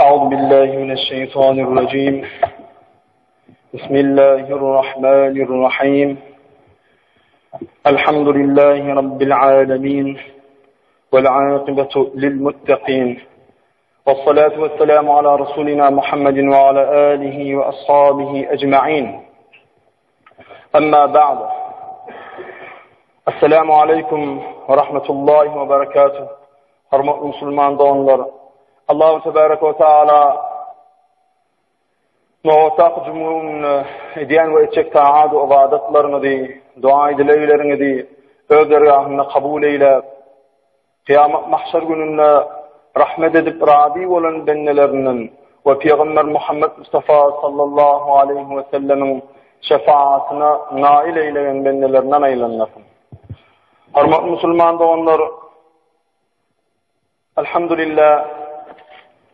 أعوذ بالله من الشيطان الرجيم بسم الله الرحمن الرحيم الحمد لله رب العالمين والعاقبة للمتقين والصلاة والسلام على رسولنا محمد وعلى آله وأصحابه أجمعين أما بعد السلام عليكم ورحمة الله وبركاته Hürmetli Müslüman doğanlar, Allah-u Tebareke ve Teala muvaffak cumhurun ediyen ve edecek taat ve ibadetlerini de, dua edileylerini de, öz dergahına kabul eyle, kıyamet mahşer gününde rahmet edip radi olan bennelerinin ve Peygamber Muhammed Mustafa sallallahu aleyhi ve sellemin şefaatine nail eyleyen bennelerinden eylenlesin. Hürmetli Müslüman doğanlar, elhamdülillah,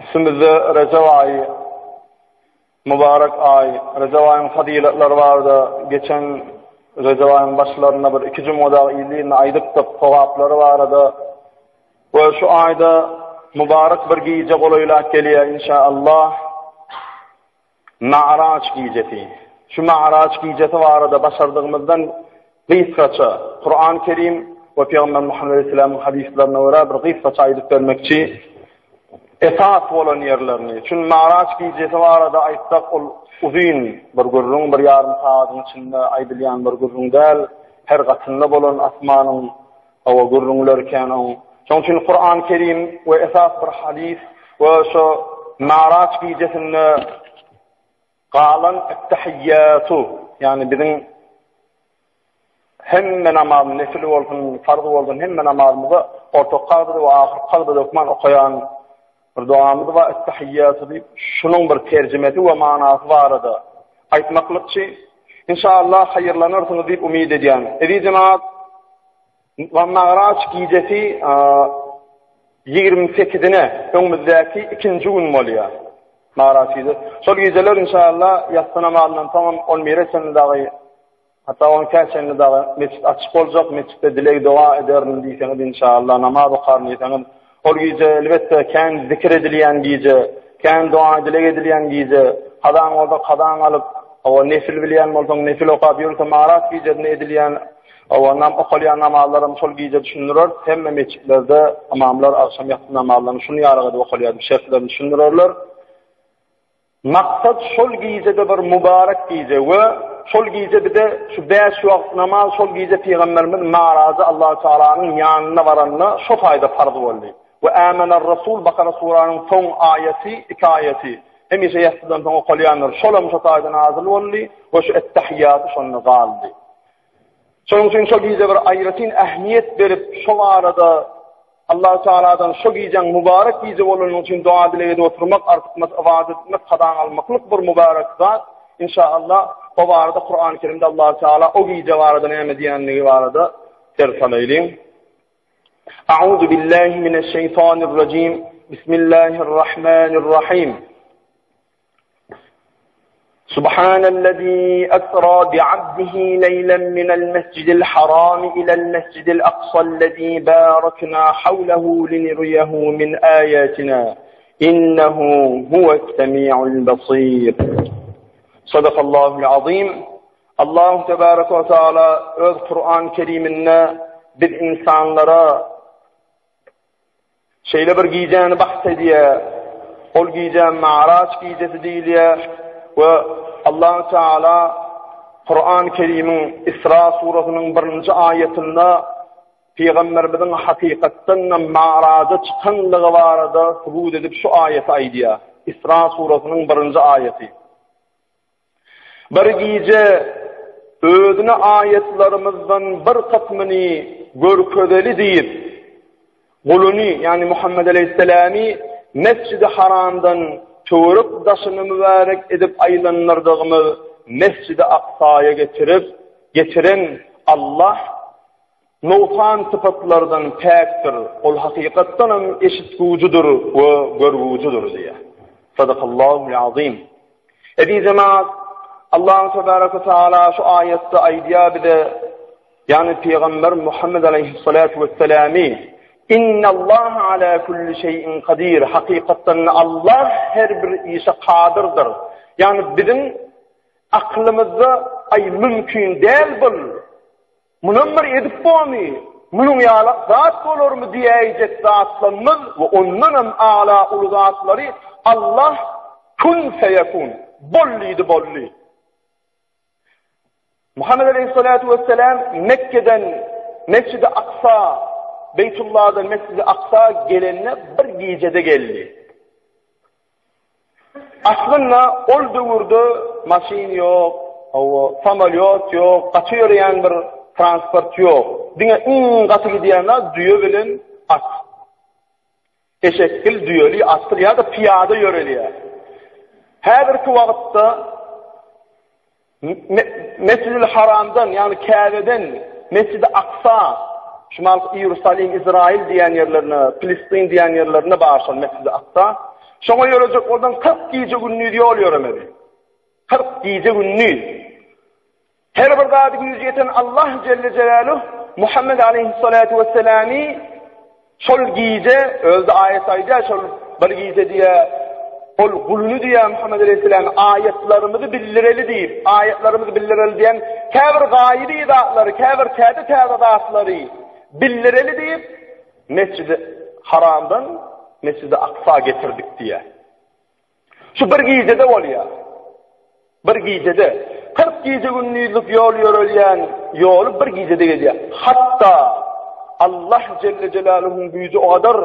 üstümüzde Recep ayı, mübarek ay, Recep ayının faziletleri vardı. Geçen Recep ayının başlarında bir iki cumada iyiliğini aydıktık, sevapları vardı. Ve şu ayda mübarek bir giyece koluyla geliyor inşallah. Ma'raç giyeceti. Şu Ma'raç giyeceti vardı başardığımızdan kıyskaça, Kur'an-ı Kerim ve Peygamber Muhammed Aleyhisselam'ın hadislerine göre bir kıyskaça aydık vermekçi esas olan yerlerini. Çünkü Ma'raç giyeceti vardı aytsak uzun bir gurrun, bir yarım saatin içinde aydılayan bir gurrun değil, her katında olan asmanın o gurrunlarken o. Çünkü Kur'an-ı Kerim ve esas bir hadis ve şu Ma'raç giyecetinde qalan ettehiyyatu, yani bizim hemme namazın, nefil olsun, farz olsun, hemme namazımızı orta qadr ve ahir qadr dokman okuyan bir duamız var, ettehiyyatı deyip, şunun bir tercümeti ve manası vardı. Aytmaklıkçı, inşallah hayırlanırsınız deyip umid ediyen. Edi cemaat, ve Ma'raç giycesi 28'ine, önümüzdeki 2. gün oluyor. Ma'raç giycesi. Sol giyceler inşallah yastı namazından tamam 11 sene dahi, hatta 12 sene dahi mescid açık olacak, mescidde dilek dua ederim diyseniz inşallah, namaz okarım diyseniz, o giyce elbette kendi zikir edilen giyce, kendi dua edilen giyce, kadan oldu kadan alıp, o nefil bilen olsun, nefil okuyup, Ma'raç giycesine edilen, o nam okuyan namazlarım sol giyce düşünürler, hem mescidlerde imamlar akşam yatsı namazlarını şunu yarıgıda okuyorlar, şeflerini düşünürler. Maksat sol giycede bir mübarek giyce ve sol giyce bir de şu 5 vakit namaz, sol giyce Peygamberimiz Ma'racı Allah-u Teala'nın yanına varanına şu fayda farz oldu. Ve amener Resul Bakara Sura'nın son ayeti, 2 ayeti. Hemişe yatsıdan sonra okuyanlar şolamış o ayda nazil oldu ve şu ettehiyyatı şonuna kaldı. Şunun için şu giyce bir ayretin ehmiyet verip şu arada Allah-u Teala'dan şu giyecen mübarek giyce olunun için dua dileyde oturmak, artık ibadet etmek, kadan almaklık bir mübarek zat. İnşallah o varada Kur'an-ı Kerim'de Allah-u Teala o giyce varada neyme diyenliği varada tersalaylayım. A'udhu billahi mineşşeytanirracim. Bismillahirrahmanirrahim. سبحان الذي أسرى بعبده ليلا من المسجد الحرام إلى المسجد الأقصى الذي باركنا حوله لنريه من آياتنا إنه هو السميع البصير صدق الله العظيم. الله تبارك وتعالى öz Kur'an-ı Kerim'inde bir insanlara şeyle bir giyeceğini bahsediyor. Ol giyeceğin Ma'raç giyecesi değil ya. Ve Allah-u Teala Kur'an-ı Kerim'in İsra suresinin 1. ayetinde Peygamberimizin hakikatten Ma'raç'a çıkanlığı varada subut edip şu ayeti aydiya. İsra suresinin 1. ayeti. Bir gece özüne ayetlerimizden bir kısmını görködeli deyip kulunu yani Muhammed Aleyhisselam'ı Mescid-i Haram'dan çoğurup daşını mübarek edip aylanırdığımız Mescid-i Aksa'ya getiren Allah nofan sıfatlardan pektir. Ol hakikatten eşitgucudur ve görgucudur diye. Sadakallahul azim. Edi cemaat Allah Tebareke ve Teala şu ayette aydiya bir de yani Peygamber Muhammed Aleyhissalatu vesselam'ı İnnallaha ala kulli şeyin kadir. Hakikaten Allah her bir işe kadirdir. Yani bizim aklımızda ay mümkün değil bu. Bunun bir edip boğmi. Bunun yalak zat olur mu diyecek zatlarımız ve onların âlâ ulu zatları Allah kun feyekun. Bolliydi bolli. Muhammed Aleyhisselatü Vesselam Mekke'den Mescid-i Aksa, Beytullah'dan Mescid-i Aksa gelenine bir gecede geldi. Aslında oldu vurdu, maşin yok, samolyot yok, kaçıyor yani bir transport yok. Dine katı gidiyenler düğü bilin at. Eşekil düğülü attır ya da piyade yöreliyor. Her bir vakitte Mescid-i Haram'dan yani Kabe'den Mescid-i Aksa, Şimal Yerushalim, İsrail diyen yerlerine, Filistin diyen yerlerine bağışan Mescid-i Aksa. Şuna yürüyecek oradan 40 gece günlüğü diye oluyor ömeri. 40 gece günlüğü. Her bir dağda gücü yeten Allah Celle Celaluhu Muhammed Aleyhisselatü Vesselam'ı şol gece, özde ayet ayda şol bir gece diye ol kulunu diye Muhammed Aleyhisselam ayetlerimizi bildireli deyip, ayetlerimizi bildireli diyen kâbir gayri idatları, kâbir kâde tâdadatları bildireli deyip Mescid-i Haram'dan Mescid-i Aksa getirdik diye. Şu bir gecede oluyor. Bir gecede 40 gece günlük yol yürüyen yolu bir gecede gidiyor. Hatta Allah Celle Celaluhu'nun gücü o kadar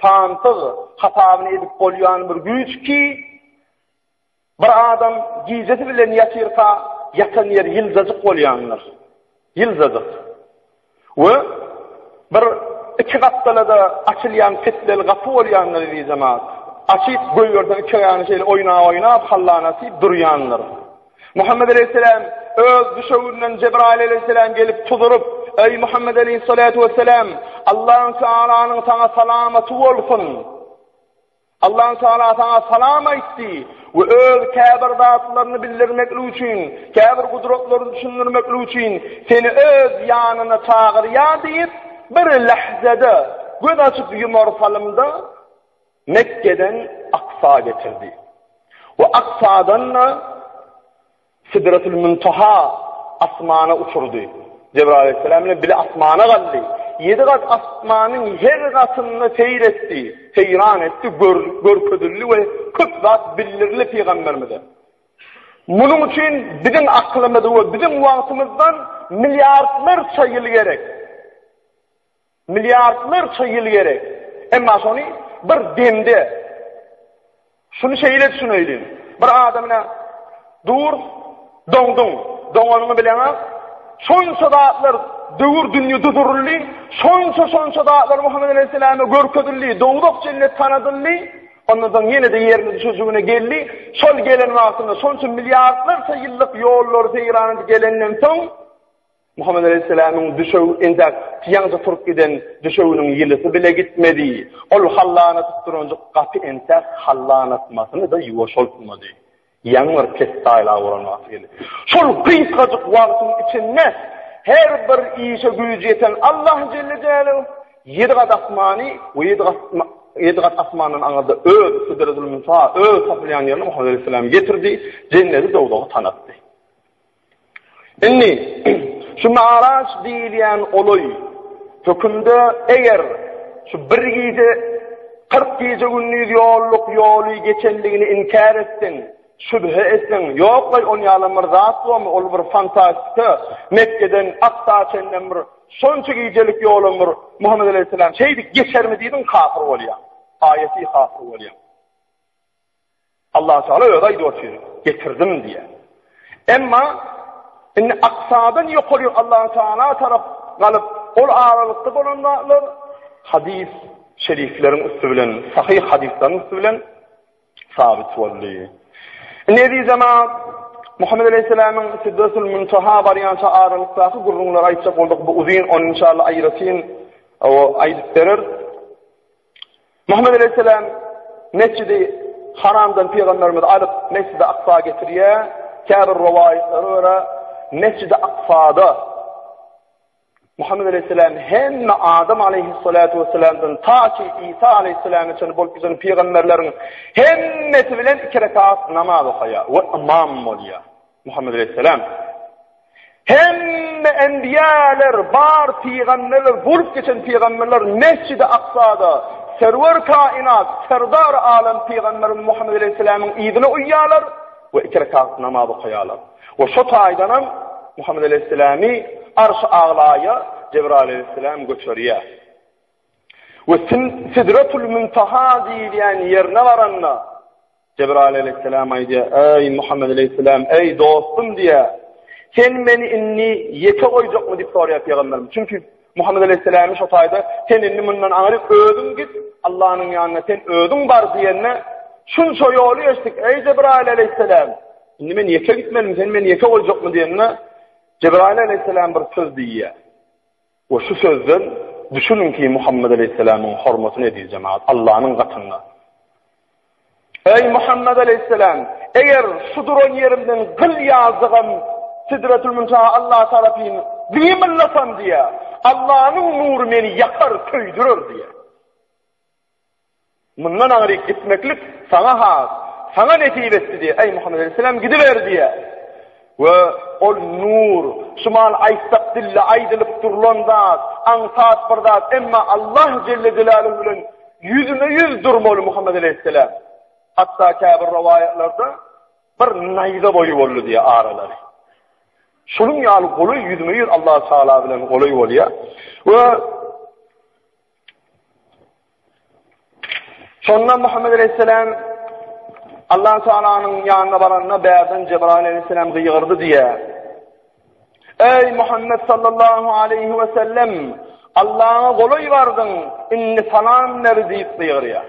tanıtığı, hatabını edip koyuyan bir güç ki bir adam gecesi bile yatırsa yatan yer yıldızı koyuyanlar. Yıldızı. Ve bir iki kattalada açılayan fetleri kapı olayanlar dediği zaman açıp göğürden iki ayağını şeyle oyna hallanası duruyanlar. Muhammed Aleyhisselam öz düşeğinden Cebrail Aleyhisselam gelip tuturup ey Muhammed Aleyhisselatü Vesselam Allah'ın Teala'nın sana salamatı olsun. Allah'ın Teala sana salam etti ve öz kâbir zatlarını bildirmek için, kâbir kudretlerini düşündürmek için seni öz yanına çağırıyor deyip bir lahzede göz açıp yumurtalımda Mekke'den Aksa getirdi. Ve Aksa'dan Sidretül Müntaha asmana uçurdu. Cebrail Aleyhisselam'ın bile asmana geldi. 7 kat asmanın her katını seyretti, seyran etti, görködüllü ve kıt zat bildirli peygamberimize. Bunun için bizim aklımızda ve bizim vaktimizden milyarlarca yıl gerek. Milyarlarca yıl gerek. Ama sonra bir demde şunu şeyle düşünelim. Bir adamına dur, donunu bilene sonsa dağıtlar dövür dünya dudurullu, sonsa dağıtlar Muhammed Aleyhisselam'a görködülli, doğduk cennet tanıdıllı, ondan yine de yerini sözüne geldi, sol gelen vaktinde sonsa milyarlarca yıllık yollar seyranı gelenden son, Muhammed Aleyhisselam'ın düşeği ende tiyanca turup giden düşeğinin yılısı bile gitmedi. Ol hallana tutturunca kapı ende hallana tutmasını da yuvaş olmadı. Yanlar kestayla uğranması geldi. Şol kıyıkacık vaktin içinde her bir işe gücü yeten Allah Celle Celaluhu 7 kat asmanı ve 7 kat asmanın anladığı öz Sidretül Müntaha, öz saplayan yerini Muhammed Aleyhisselam getirdi, cenneti doğduğu tanıttı. Şimdi şu Ma'raç deyilen olay hükümde eğer şu bir gece 40 gece günlük yolu geçenliğini inkar etsin, şübhe etsin, yok vay onu yalanmır zat mı ol bir fantastik Mekke'den Aksa çenden bir sonçu gecelik yolumur Muhammed Aleyhisselam şeydik geçer mi deydin kafir oluyor. Ayeti kafir oluyor. Allah Teala öyle diyor getirdim diye. Ama inni Aksa'dan yok oluyor Allah Teala taraf kalıp ol aralıkta olanlar hadis şeriflerin üstü bilen, sahih hadislerin üstü bilen sabit oluyor. Ne diye zaman Muhammed Aleyhisselam'ın Sidretül Müntaha varyantı aralıktaki gurrunlar ayıtacak olduk. Bu uzun onu inşallah ayırasın o ayıt verir. Muhammed Aleyhisselam Mescid-i Haram'dan Peygamberimiz alıp Mescid-i Aksa getiriyor. Kâbir rivayetleri öyle Mescid-i Aksa'da Muhammed aleyhisselam hem Adam aleyhissalatu vesselam'dan ta ki İsa aleyhisselam için bolup giden peygamberlerin hemmeti bilen 2 rekat namaz okaya ve imam oluyor Muhammed aleyhisselam. Hem enbiyalar, bar peygamberler, bolup geçen peygamberler Mescid-i Aksa'da server kainat, serdar alem peygamberin Muhammed aleyhisselam'ın idine uyyalar ve 2 rekat namaz okayalar. Ve şu taydanam Muhammed aleyhisselami arş-ı ağlaya Cebrail aleyhisselam göçeriyor. Ve Sidratul Muntaha diyen yerine varanla Cebrail aleyhisselam aydiyor, ey Muhammed aleyhisselam, ey dostum diye, sen beni inni yete koyacak mı deyip soruyor peygamberim. Çünkü Muhammed aleyhisselam'ın şu tayda sen inni bundan ağrıp ödün git Allah'ın yanına, sen ödün var diyenine şun şu yolu geçtik, ey Cebrail aleyhisselam, inni ben yeke gitmedim, sen beni yeke koyacak mı diyenine Cebrail aleyhisselam bir söz diyor. Ve şu sözden düşünün ki Muhammed aleyhisselam'ın hurmatını ediyor cemaat Allah'ın katında. Ey Muhammed aleyhisselam, eğer şu duran yerimden kıl yazdığım Sidretül Muntaha Allah tarafını bilimillasam diye Allah'ın nuru beni yakar, köydürür diye. Bundan ağrıyıp gitmeklik sana has, sana netip etti diye. Ey Muhammed aleyhisselam gidiver diye. Ve ol nur, şumal aysak dille aydılıp durlandat, ansat birdat, emma Allah Celle Celaluhu bilen yüzüne yüz durmalı Muhammed aleyhisselam. Hatta kabir rivayetlarda bir nayda boyu oldu diye araları. Şunun yalı kolu yüzüne yüz Allah Teala bilen kolu oluyor. Ve sonra Muhammed aleyhisselam Allah Teala'nın yanına varanına beyazdan Cebrail aleyhisselam gıyırdı diye. Ey Muhammed sallallahu aleyhi ve sellem, Allah'a koloy vardın, inni salam neri deyip gıyırıyor.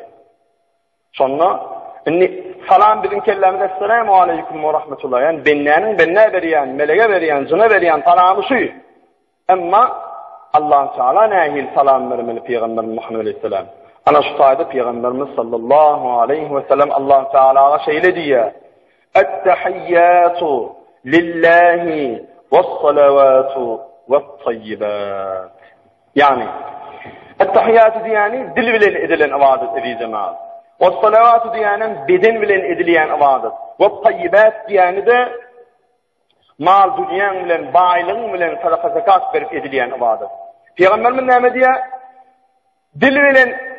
Sonra, inni salam bizim kellemde esselamu aleyküm ve rahmetullah. Yani benne veriyen, melege veriyen, cına veriyen salamı şu. Ama Allah Teala nehil salam vermeli Peygamber Muhammed aleyhisselam. Ana şu sayede Peygamberimiz sallallahu aleyhi ve sellem Allah Teala'ya şöyle diyor. Et-tahiyyatu lillahi ve's-salavatu ve't-tayyibat. Yani et-tahiyyatu diyani dil bilen edilen ibadet edici cemaat. Ve's-salavatu diyani beden bilen edilen ibadet. Ve't-tayyibat diyani de mal dünyan bilen, baylığın bilen sadaka zakat verip edilen ibadet. Peygamberimiz ne diyor? Dil bilen